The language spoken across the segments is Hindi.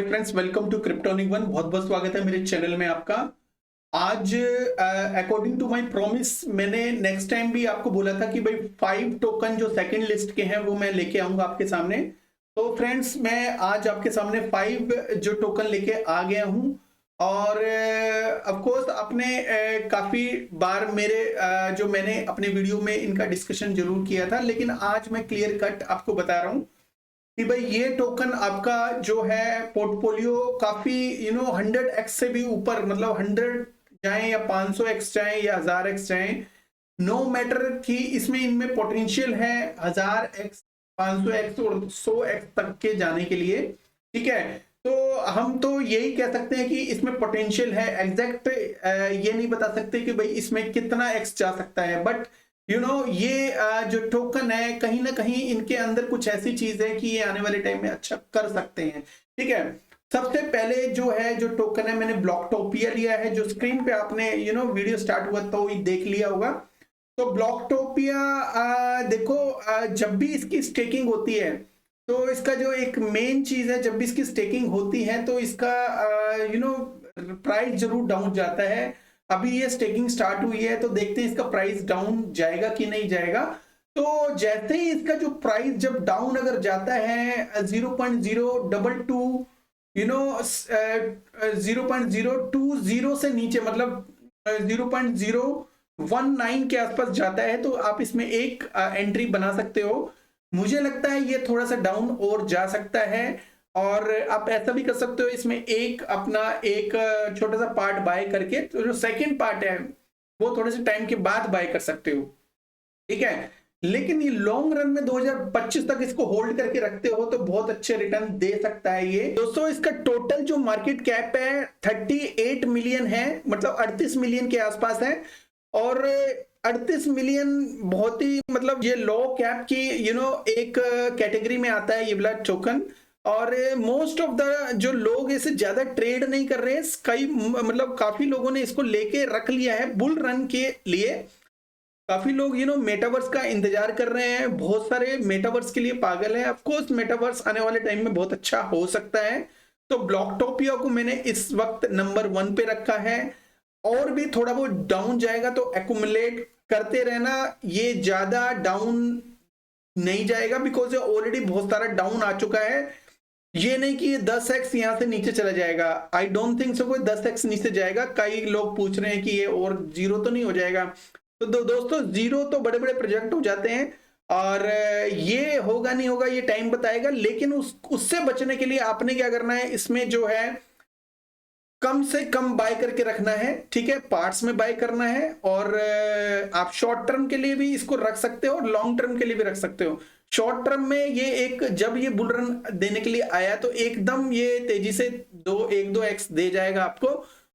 Friends, welcome to Cryptonic one. बहुत बहुत स्वागत है मेरे चैनल में आपका। आज अकॉर्डिंग टू माय प्रॉमिस मैंने नेक्स्ट टाइम भी आपको बोला था कि भाई 5 टोकन जो सेकंड लिस्ट के हैं वो मैं लेके आऊंगा आपके सामने। तो फ्रेंड्स, मैं आज आपके सामने 5 जो टोकन लेके आ गया हूं। और ऑफ कोर्स आपने काफी बार मेरे जो मैंने अपने वीडियो में इनका डिस्कशन जरूर किया था, लेकिन आज मैं क्लियर कट आपको बता रहा हूं कि भाई ये टोकन आपका जो है पोर्टफोलियो काफी 100x से भी ऊपर, मतलब 100 जाए या 500x जाए या 1000x जाए, नो मैटर कि इसमें इनमें पोटेंशियल है 1000x 500x और 100x तक के जाने के लिए। ठीक है, तो हम तो यही कह सकते हैं कि इसमें पोटेंशियल है। एग्जैक्ट ये नहीं बता सकते कि भाई इसमें कितना x जा सकता है, बट ये जो टोकन है कहीं ना कहीं इनके अंदर कुछ ऐसी चीज है कि ये आने वाले टाइम में अच्छा कर सकते हैं। ठीक है, सबसे पहले जो है जो टोकन है मैंने ब्लॉकटोपिया लिया है, जो स्क्रीन पे आपने वीडियो स्टार्ट हुआ तो देख लिया होगा। तो ब्लॉकटोपिया देखो, जब भी इसकी स्टेकिंग होती है तो इसका जो एक मेन चीज है, जब भी इसकी स्टेकिंग होती है तो इसका प्राइस जरूर डाउन जाता है। अभी ये स्टेकिंग स्टार्ट हुई है तो देखते हैं इसका प्राइस डाउन जाएगा कि नहीं जाएगा। तो जैसे ही इसका जो प्राइस जब डाउन अगर जाता है 0.022 0.020 से नीचे, मतलब 0.019 के आसपास जाता है तो आप इसमें एक एंट्री बना सकते हो। मुझे लगता है ये थोड़ा सा डाउन और जा सकता है, और आप ऐसा भी कर सकते हो इसमें एक अपना एक छोटा सा पार्ट बाय करके, तो जो सेकंड पार्ट है वो थोड़े से टाइम के बाद बाय कर सकते हो। ठीक है, लेकिन ये लॉन्ग रन में 2025 तक इसको होल्ड करके रखते हो तो बहुत अच्छे रिटर्न दे सकता है ये। दोस्तों, इसका टोटल जो मार्केट कैप है 38 मिलियन है, मतलब 38 मिलियन के आसपास है। और 38 मिलियन बहुत ही, मतलब ये लो कैप की एक कैटेगरी में आता है ये वाला टोकन। और मोस्ट ऑफ द जो लोग इसे ज्यादा ट्रेड नहीं कर रहे हैं, कई मतलब काफी लोगों ने इसको लेके रख लिया है बुल रन के लिए। काफी लोग मेटावर्स का इंतजार कर रहे हैं, बहुत सारे मेटावर्स के लिए पागल है। ऑफ कोर्स मेटावर्स आने वाले टाइम में बहुत अच्छा हो सकता है। तो ब्लॉकटोपिया को मैंने इस वक्त नंबर 1 पे रखा है। और भी थोड़ा बहुत डाउन जाएगा तो एक्यूमुलेट करते रहना, ये ज्यादा डाउन नहीं जाएगा बिकॉज ये ऑलरेडी बहुत सारा डाउन आ चुका है। ये नहीं कि ये 10x यहां से नीचे चला जाएगा, आई डोंट थिंक सो कोई 10x नीचे जाएगा। कई लोग पूछ रहे हैं कि ये और जीरो तो नहीं हो जाएगा। तो दोस्तों, जीरो तो बड़े बड़े प्रोजेक्ट हो जाते हैं, और ये होगा नहीं होगा ये टाइम बताएगा। लेकिन उससे बचने के लिए आपने क्या करना है, इसमें जो है कम से कम बाय करके रखना है। ठीक है, पार्ट्स में बाय करना है, और आप शॉर्ट टर्म के लिए भी इसको रख सकते हो और लॉन्ग टर्म के लिए भी रख सकते हो। शॉर्ट टर्म में ये एक जब ये बुल रन देने के लिए आया तो एकदम ये तेजी से 1-2x दे जाएगा आपको,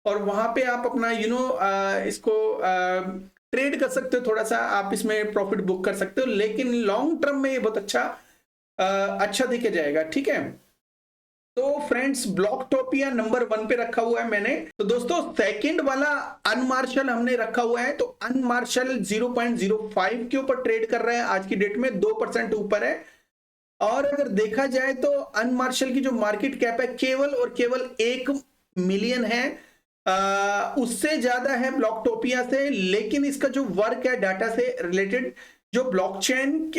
और वहां पे आप अपना इसको ट्रेड कर सकते हो, थोड़ा सा आप इसमें प्रॉफिट बुक कर सकते हो। लेकिन लॉन्ग टर्म में ये बहुत अच्छा देके जाएगा। ठीक है, तो फ्रेंड्स, ब्लॉकटोपिया नंबर 1 पे रखा हुआ है मैंने। तो दोस्तों, सेकंड वाला अनमार्शल हमने रखा हुआ है। तो अनमार्शल 0.05 के ऊपर ट्रेड कर रहा है आज की डेट में, 2% ऊपर है। और अगर देखा जाए तो अनमार्शल की जो मार्केट कैप है केवल और केवल 1 मिलियन है, उससे ज्यादा है ब्लॉकटोपिया से। लेकिन इसका जो वर्क है डाटा से रिलेटेड, जो ब्लॉकचेन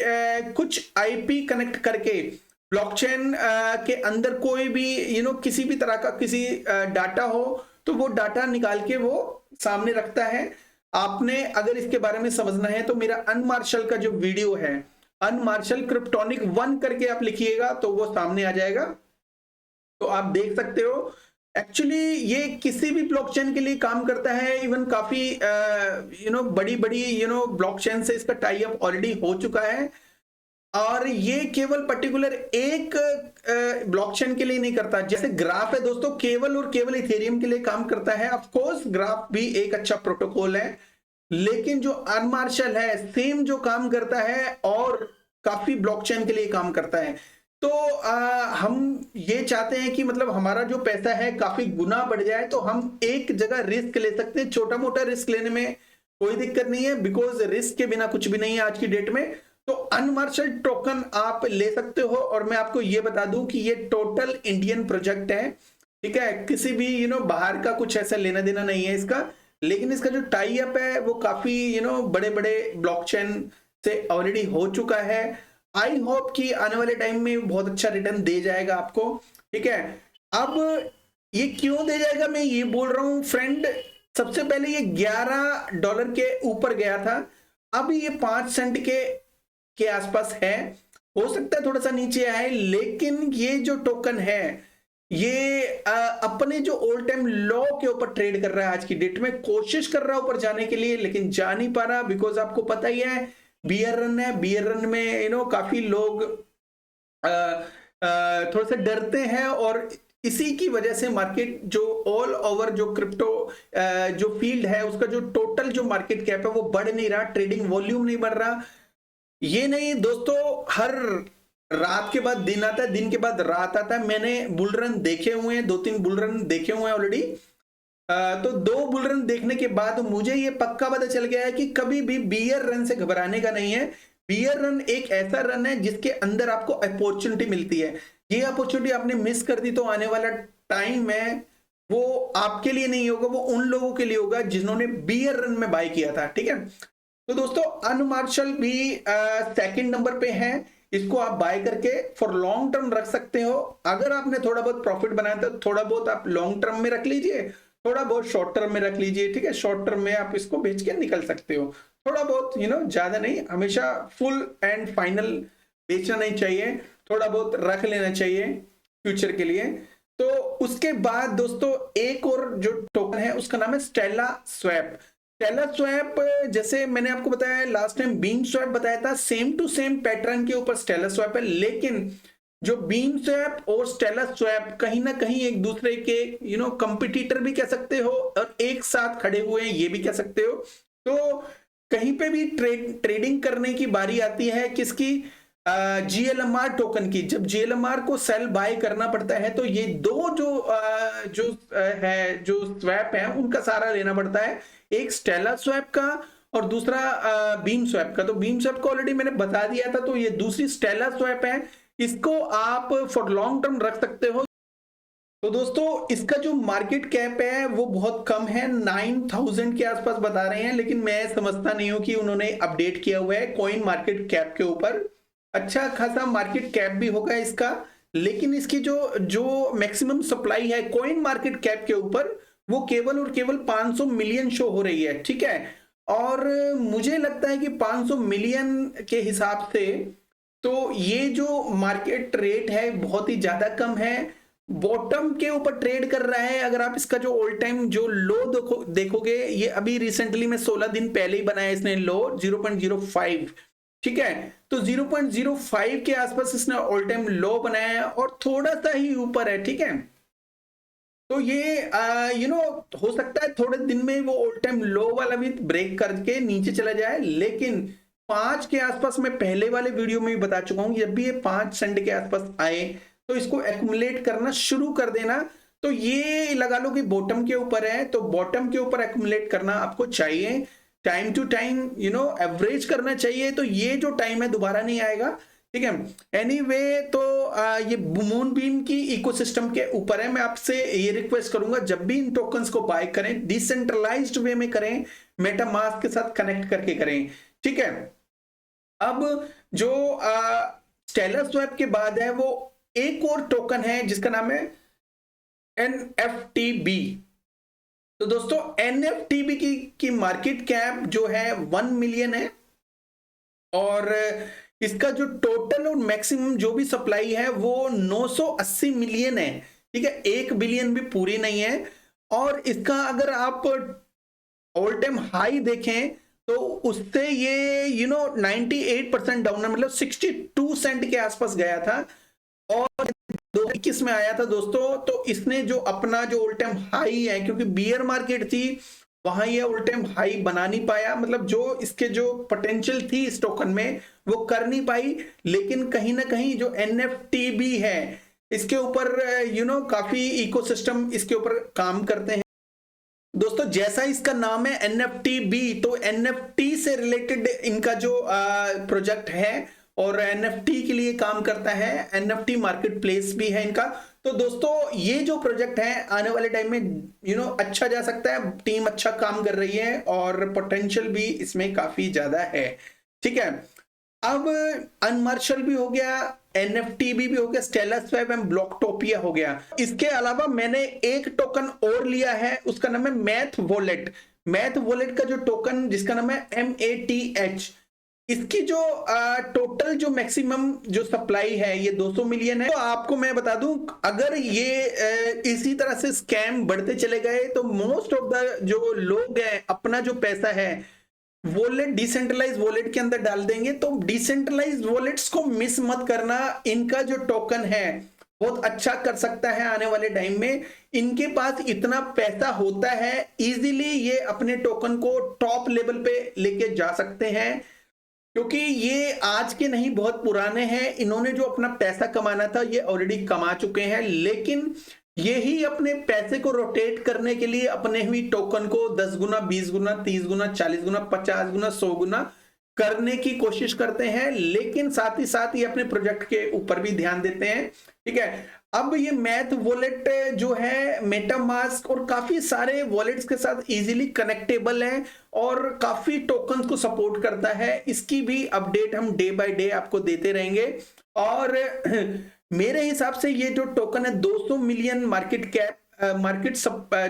कुछ आईपी कनेक्ट करके ब्लॉकचेन के अंदर कोई भी किसी भी तरह का किसी डाटा हो तो वो डाटा निकाल के वो सामने रखता है। आपने अगर इसके बारे में समझना है तो मेरा अनमार्शल का जो वीडियो है, अनमार्शल क्रिप्टोनिक 1 करके आप लिखिएगा तो वो सामने आ जाएगा, तो आप देख सकते हो। एक्चुअली ये किसी भी ब्लॉकचेन के लिए काम करता है। इवन काफी बड़ी बड़ी ब्लॉकचेन से इसका टाई अप ऑलरेडी हो चुका है। और ये केवल पर्टिकुलर एक ब्लॉकचेन के लिए नहीं करता। जैसे ग्राफ है दोस्तों, केवल और केवल इथेरियम के लिए काम करता है। ऑफ कोर्स ग्राफ भी एक अच्छा प्रोटोकॉल है, लेकिन जो अनमार्शल है सेम जो काम करता है और काफी ब्लॉकचेन के लिए काम करता है। तो हम ये चाहते हैं कि मतलब हमारा जो पैसा है काफी गुना बढ़ जाए, तो हम एक जगह रिस्क ले सकते हैं। छोटा मोटा रिस्क लेने में कोई दिक्कत नहीं है, बिकॉज रिस्क के बिना कुछ भी नहीं है आज की डेट में। तो अनमार्शल टोकन आप ले सकते हो, और मैं आपको ये बता दूं कि ये टोटल इंडियन प्रोजेक्ट है, ठीक है, किसी भी बाहर का कुछ ऐसा लेना देना नहीं है इसका। लेकिन इसका जो टाई अप है वो काफी बड़े बड़े ब्लॉकचेन से ऑलरेडी हो चुका है। आई होप कि आने वाले टाइम में बहुत अच्छा रिटर्न दे जाएगा आपको, ठीक है। अब ये क्यों दे जाएगा मैं ये बोल रहा हूं फ्रेंड, सबसे पहले ये $11 के ऊपर गया था, अब ये 5 सेंट के आसपास है, हो सकता है थोड़ा सा नीचे आए, लेकिन ये जो टोकन है ये अपने जो ऑल टाइम लो के ऊपर ट्रेड कर रहा है आज की डेट में, कोशिश कर रहा है ऊपर जाने के लिए लेकिन जा नहीं पा रहा, बिकॉज आपको पता ही है बियर रन है, बियर रन में काफी लोग थोड़ा सा डरते हैं, और इसी की वजह से मार्केट जो ऑल ओवर जो क्रिप्टो जो फील्ड है उसका जो टोटल जो मार्केट कैप है वो बढ़ नहीं रहा, ट्रेडिंग वॉल्यूम नहीं बढ़ रहा। ये नहीं दोस्तों, हर रात के बाद दिन आता है, दिन के बाद रात आता है। मैंने बुल रन देखे हुए हैं, 2-3 बुल रन देखे हुए हैं ऑलरेडी। तो 2 बुल रन देखने के बाद मुझे ये पक्का पता चल गया है कि कभी भी बियर रन से घबराने का नहीं है। बियर रन एक ऐसा रन है जिसके अंदर आपको अपॉर्चुनिटी मिलती है, ये अपॉर्चुनिटी आपने मिस कर दी तो आने वाला टाइम में वो आपके लिए नहीं होगा, वो उन लोगों के लिए होगा जिन्होंने बियर रन में बाय किया था, ठीक है। तो दोस्तों अनमार्शल भी सेकंड नंबर पे है, इसको आप बाय करके फॉर लॉन्ग टर्म रख सकते हो। अगर आपने थोड़ा बहुत प्रॉफिट बनाया तो थोड़ा बहुत आप लॉन्ग टर्म में रख लीजिए, थोड़ा बहुत शॉर्ट टर्म में रख लीजिए, ठीक है। शॉर्ट टर्म में आप इसको बेच के निकल सकते हो, थोड़ा बहुत ज्यादा नहीं, हमेशा फुल एंड फाइनल बेचना नहीं चाहिए, थोड़ा बहुत रख लेना चाहिए फ्यूचर के लिए। तो उसके बाद दोस्तों एक और जो टोकन है उसका नाम है स्टेला स्वैप। स्टेला स्वैप जैसे मैंने आपको बताया लास्ट टाइम बीम स्वैप बताया था, सेम टू सेम पैटर्न के ऊपर स्टेला स्वैप है, लेकिन जो बीम स्वैप और स्टेला स्वैप कहीं ना कहीं एक दूसरे के कंपटीटर भी कह सकते हो और एक साथ खड़े हुए हैं ये भी कह सकते हो। तो कहीं पे भी ट्रेडिंग करने की बारी आती है किसकी, जीएलएमआर टोकन की। जब जीएलएमआर को सेल बाय करना पड़ता है तो ये दो जो स्वैप है उनका सहारा लेना पड़ता है, एक स्टेला स्वैप का और दूसरा बीम स्वैप का। तो बीम स्वैप को ऑलरेडी मैंने बता दिया था, तो ये दूसरी स्टेला स्वैप है, इसको आप फॉर लॉन्ग टर्म रख सकते हो। तो दोस्तों इसका जो मार्केट कैप है वो बहुत कम है, 9000 के आसपास बता रहे हैं, लेकिन मैं समझता नहीं हूं कि उन्होंने अपडेट किया हुआ है कॉइन मार्केट कैप के ऊपर। अच्छा खासा मार्केट कैप भी होगा इसका, लेकिन इसकी जो मैक्सिमम सप्लाई है कॉइन मार्केट कैप के ऊपर वो केवल और केवल 500 मिलियन शो हो रही है, ठीक है। और मुझे लगता है कि 500 मिलियन के हिसाब से तो ये जो मार्केट रेट है बहुत ही ज्यादा कम है, बॉटम के ऊपर ट्रेड कर रहा है। अगर आप इसका जो ऑल टाइम जो लो देखोगे, ये अभी रिसेंटली में 16 दिन पहले ही बनाया इसने लो 0.05, ठीक है। तो 0.05 के आसपास इसने ऑल टाइम लो बनाया है और थोड़ा सा ही ऊपर है, ठीक है। तो ये हो सकता है थोड़े दिन में वो ऑल टाइम लो वाला भी ब्रेक करके नीचे चला जाए, लेकिन 5 के आसपास मैं पहले वाले वीडियो में भी बता चुका हूं, जब भी ये 5 सेंट के आसपास आए तो इसको एक्युमुलेट करना शुरू कर देना। तो ये लगा लो कि बॉटम के ऊपर है, तो बॉटम के ऊपर एक्युमुलेट करना आपको चाहिए, टाइम टू टाइम एवरेज करना चाहिए। तो ये जो टाइम है दोबारा नहीं आएगा, ठीक है। एनीवे तो ये मून बीम की इकोसिस्टम के ऊपर है। मैं आपसे ये रिक्वेस्ट करूंगा जब भी इन टोकन्स को बाय करें डिसेंट्रलाइज्ड वे में करें, मेटामास्क के साथ कनेक्ट करके करें, ठीक है। अब जो स्टेलर स्वैप के बाद है वो एक और टोकन है जिसका नाम है NFTB। तो दोस्तों NFTB की मार्केट कैप जो है 1 मिलियन है, और इसका जो टोटल और मैक्सिमम जो भी सप्लाई है वो 980 मिलियन है, ठीक है। 1 बिलियन भी पूरी नहीं है। और इसका अगर आप ऑल टाइम हाई देखें तो उससे ये 98% डाउन है, मतलब 62 सेंट के आसपास गया था और 2021 में आया था दोस्तों। तो इसने जो अपना जो ऑल टाइम हाई है, क्योंकि बियर मार्केट थी वहां ये ऑल टाइम हाई बना नहीं पाया, मतलब जो इसके जो पोटेंशियल थी इस टोकन में वो कर नहीं पाई। लेकिन कहीं ना कहीं जो NFTB है इसके ऊपर काफी इकोसिस्टम इसके ऊपर काम करते हैं। दोस्तों जैसा इसका नाम है एनएफटी बी, तो एनएफटी से रिलेटेड इनका जो प्रोजेक्ट है और एनएफटी के लिए काम करता है, एनएफटी मार्केट प्लेस भी है इनका। तो दोस्तों ये जो प्रोजेक्ट है आने वाले टाइम में अच्छा जा सकता है, टीम अच्छा काम कर रही है और पोटेंशियल भी इसमें काफी ज्यादा है। ठीक है, अब अनमार्शल भी हो गया, एनएफटीबी भी हो गया, स्टेलर स्वैप एंड ब्लॉकटोपिया हो गया। इसके अलावा मैंने एक टोकन और लिया है, उसका नाम है मैथ वॉलेट। मैथ वॉलेट का जो टोकन जिसका नाम है MATH, इसकी जो टोटल जो मैक्सिमम जो सप्लाई है ये 200 मिलियन है। तो आपको मैं बता दूं, अगर ये इसी तरह से स्कैम बढ़ते चले गए तो मोस्ट ऑफ द जो लोग हैं अपना जो पैसा है वॉलेट, डिसेंट्रलाइज वॉलेट के अंदर डाल देंगे। तो डिसेंट्रलाइज वॉलेट्स को मिस मत करना, इनका जो टोकन है बहुत अच्छा कर सकता है आने वाले टाइम में। इनके पास इतना पैसा होता है, इजीली ये अपने टोकन को टॉप लेवल पे लेके जा सकते हैं, क्योंकि ये आज के नहीं बहुत पुराने हैं। इन्होंने जो अपना पैसा कमाना था ये ऑलरेडी कमा चुके हैं, लेकिन यही अपने पैसे को रोटेट करने के लिए अपने हुई टोकन को 10 गुना, 20 गुना, 30 गुना, 40 गुना, 50 गुना, 100 गुना करने की कोशिश करते हैं, लेकिन साथ ही साथ ये अपने प्रोजेक्ट के ऊपर भी ध्यान देते हैं। ठीक है, अब ये मैथ वॉलेट जो है मेटामास्क और काफी सारे वॉलेट्स के साथ इजीली कनेक्टेबल है और काफी टोकन्स को सपोर्ट करता है। इसकी भी अपडेट हम डे बाय डे आपको देते रहेंगे। और मेरे हिसाब से ये जो टोकन है 200 मिलियन मार्केट कैप,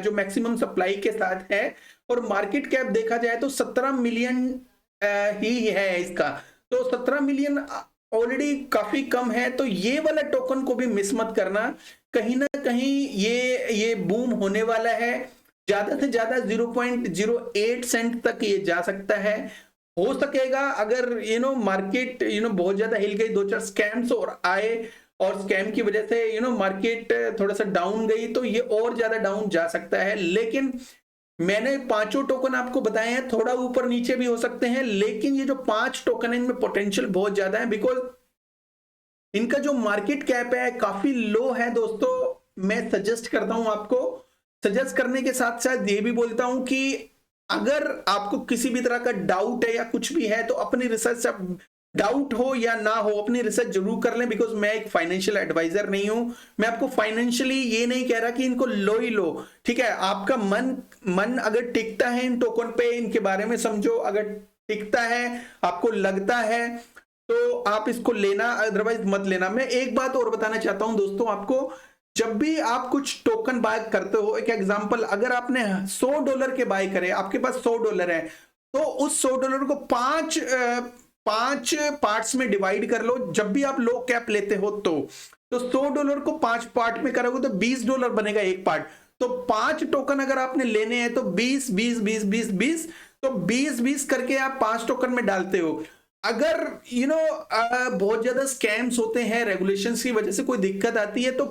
जो मैक्सिमम सप्लाई के साथ है, और मार्केट कैप देखा जाए तो 17 मिलियन ही है इसका। तो 17 मिलियन ऑलरेडी काफी कम है, तो ये वाला टोकन को भी मिस मत करना। कहीं ना कहीं ये बूम होने वाला है, ज्यादा से ज्यादा 0.08 सेंट तक ये जा सकता है। हो सकेगा अगर मार्केट बहुत ज्यादा हिल गई, 2-4 स्कैम्स और आए और स्कैम की वजह से मार्केट थोड़ा सा डाउन गई, तो ये और ज्यादा डाउन जा सकता है। लेकिन मैंने 5 टोकन आपको बताए हैं, थोड़ा ऊपर नीचे भी हो सकते हैं, लेकिन ये जो 5 टोकन है इनमें पोटेंशियल बहुत ज्यादा है, बिकॉज इनका जो मार्केट कैप है काफी लो है। दोस्तों मैं सजेस्ट करता हूं आपको, सजेस्ट करने के साथ साथ ये भी बोलता हूं कि अगर आपको किसी भी तरह का डाउट है या कुछ भी है तो अपनी रिसर्च से, डाउट हो या ना हो, अपनी रिसर्च जरूर कर लें, बिकॉज मैं एक फाइनेंशियल एडवाइजर नहीं हूं। मैं आपको फाइनेंशियली ये नहीं कह रहा कि इनको लो ही लो। ठीक है, आपका मन अगर टिकता है इन टोकन पे, इनके बारे में समझो, अगर टिकता है, आपको लगता है तो आप इसको लेना, अदरवाइज मत लेना। मैं एक बात और बताना चाहता हूं दोस्तों आपको, जब भी आप कुछ टोकन बाय करते हो, एक एग्जांपल, अगर आपने $100 के बाय करे, आपके पास $100 है, तो उस $100 को 5 पार्ट्स में डिवाइड कर लो। जब भी आप लो कैप लेते हो तो $100 को 5 पार्ट में करोगे तो $20 बनेगा एक पार्ट। तो 5 टोकन अगर आपने लेने हैं तो 20 20 20 20 20, तो 20 20 करके आप 5 टोकन में डालते हो। अगर बहुत ज्यादा स्कैम्स होते हैं, रेगुलेशंस की वजह से कोई दिक्कत आती है, तो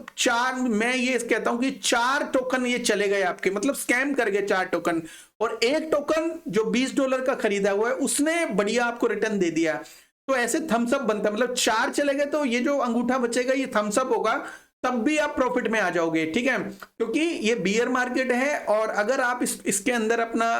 मैं ये कहता हूं कि 4 टोकन ये चले गए आपके, मतलब स्कैम कर गए 4 टोकन, और एक टोकन जो $20 का खरीदा हुआ है उसने बढ़िया आपको रिटर्न दे दिया। तो ऐसे थम्स अप बनता है, मतलब 4 चले गए तो ये जो अंगूठा बचेगा ये थम्स अप होगा, तब भी आप प्रॉफिट में आ जाओगे। ठीक है, क्योंकि ये बियर मार्केट है, और अगर आप इसके अंदर अपना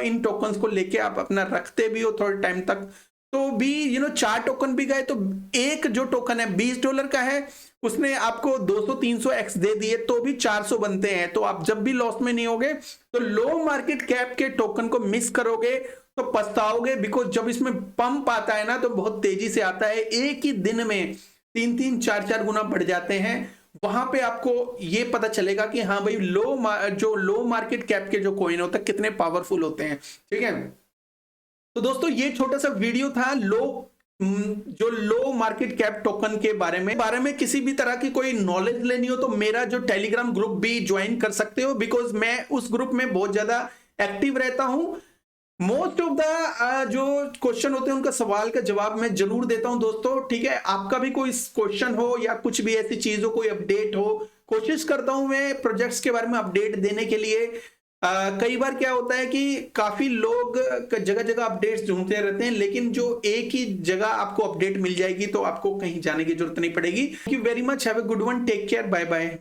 इन टोकन्स को लेके आप अपना रखते भी हो थोड़े टाइम तक, तो भी 4 टोकन भी गए, तो एक जो टोकन है $20 का है, उसने आपको 200-300 एक्स दे दिए, तो भी 400 बनते हैं। तो आप जब भी लॉस में नहीं होगे, तो लो मार्केट कैप के टोकन को मिस करोगे तो पछताओगे, बिकॉज जब इसमें पंप आता है ना तो बहुत तेजी से आता है, एक ही दिन में 3-3 4-4 गुना बढ़ जाते हैं। वहां पे आपको ये पता चलेगा कि हाँ भाई, जो लो मार्केट कैप के जो कॉइन होते हैं कितने पावरफुल होते हैं। ठीक है, तो दोस्तों ये छोटा सा वीडियो था जो लो मार्केट कैप टोकन के बारे में किसी भी तरह की कोई नॉलेज लेनी हो तो मेरा जो टेलीग्राम ग्रुप भी ज्वाइन कर सकते हो, बिकॉज मैं उस ग्रुप में बहुत ज्यादा एक्टिव रहता हूं। मोस्ट ऑफ द जो क्वेश्चन होते हैं उनका सवाल का जवाब मैं जरूर देता हूं दोस्तों। ठीक है, आपका भी कोई क्वेश्चन हो या कुछ भी ऐसी चीज हो, कोई अपडेट हो, कोशिश करता हूं मैं प्रोजेक्ट्स के बारे में अपडेट देने के लिए। कई बार क्या होता है कि काफी लोग जगह जगह अपडेट्स ढूंढते रहते हैं, लेकिन जो एक ही जगह आपको अपडेट मिल जाएगी तो आपको कहीं जाने की जरूरत नहीं पड़ेगी। Thank you very much, have a good one, take care, bye bye.